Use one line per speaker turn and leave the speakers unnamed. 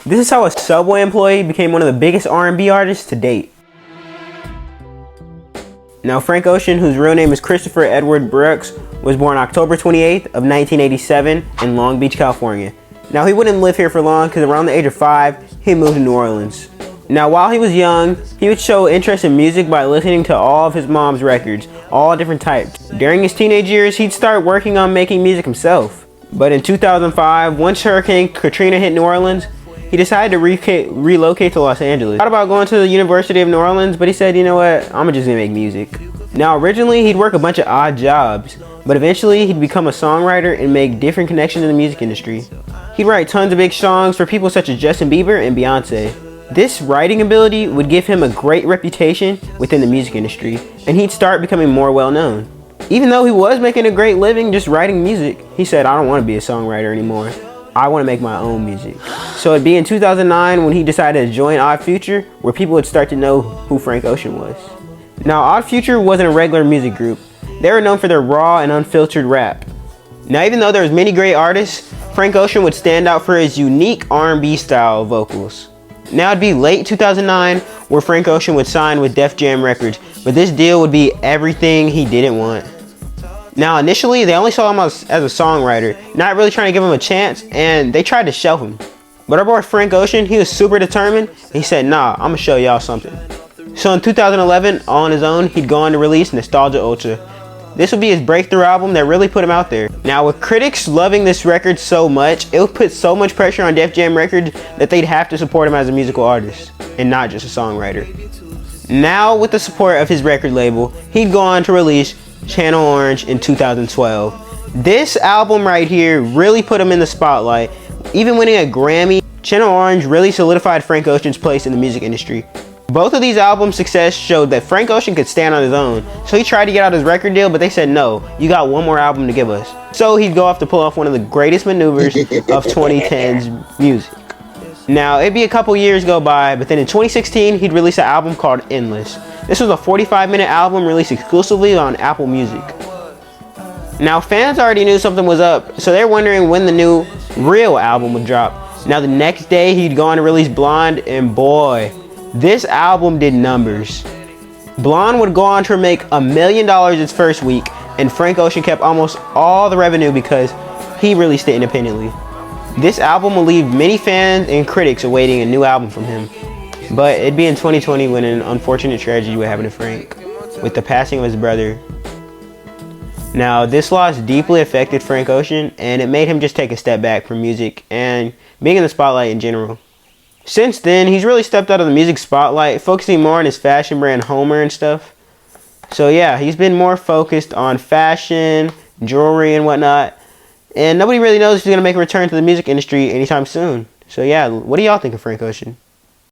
This is how a Subway employee became one of the biggest R&B artists to date. Now, Frank Ocean, whose real name is Christopher Edward Brooks, was born October 28th of 1987 in Long Beach, California. Now, he wouldn't live here for long because around the age of 5, he moved to New Orleans. Now, while he was young, he would show interest in music by listening to all of his mom's records, all different types. During his teenage years, he'd start working on making music himself. But in 2005, once Hurricane Katrina hit New Orleans, he decided to relocate to Los Angeles. He thought about going to the University of New Orleans, but he said, you know what, I'm just gonna make music. Now, originally, he'd work a bunch of odd jobs, but eventually, he'd become a songwriter and make different connections in the music industry. He'd write tons of big songs for people such as Justin Bieber and Beyonce. This writing ability would give him a great reputation within the music industry, and he'd start becoming more well-known. Even though he was making a great living just writing music, he said, I don't want to be a songwriter anymore. I want to make my own music. So it'd be in 2009 when he decided to join Odd Future, where people would start to know who Frank Ocean was. Now, Odd Future wasn't a regular music group. They were known for their raw and unfiltered rap. Now, even though there was many great artists, Frank Ocean would stand out for his unique R&B style vocals. Now, it'd be late 2009 where Frank Ocean would sign with Def Jam Records, but this deal would be everything he didn't want. Now, initially, they only saw him as a songwriter, not really trying to give him a chance, and they tried to shelf him. But our boy Frank Ocean, he was super determined. He said, nah, I'm gonna show y'all something. So in 2011, all on his own, he'd go on to release Nostalgia Ultra. This would be his breakthrough album that really put him out there. Now, with critics loving this record so much, it would put so much pressure on Def Jam Records that they'd have to support him as a musical artist, and not just a songwriter. Now, with the support of his record label, he'd go on to release Channel Orange in 2012. This album right here really put him in the spotlight. Even winning a Grammy, Channel Orange really solidified Frank Ocean's place in the music industry. Both of these albums' success showed that Frank Ocean could stand on his own, so he tried to get out his record deal, but they said, no, you got one more album to give us. So he'd go off to pull off one of the greatest maneuvers of 2010's music. Now, it'd be a couple years go by, but then in 2016, he'd release an album called Endless. This was a 45-minute album released exclusively on Apple Music. Now, fans already knew something was up, so they're wondering when the new real album would drop. Now, the next day, he'd go on to release Blonde, and boy, this album did numbers. Blonde would go on to make $1 million its first week, and Frank Ocean kept almost all the revenue because he released it independently. This album will leave many fans and critics awaiting a new album from him. But it'd be in 2020 when an unfortunate tragedy would happen to Frank, with the passing of his brother. Now, this loss deeply affected Frank Ocean, and it made him just take a step back from music and being in the spotlight in general. Since then, he's really stepped out of the music spotlight, focusing more on his fashion brand Homer and stuff. So yeah, he's been more focused on fashion, jewelry, and whatnot. And nobody really knows if he's going to make a return to the music industry anytime soon. So yeah, what do y'all think of Frank Ocean?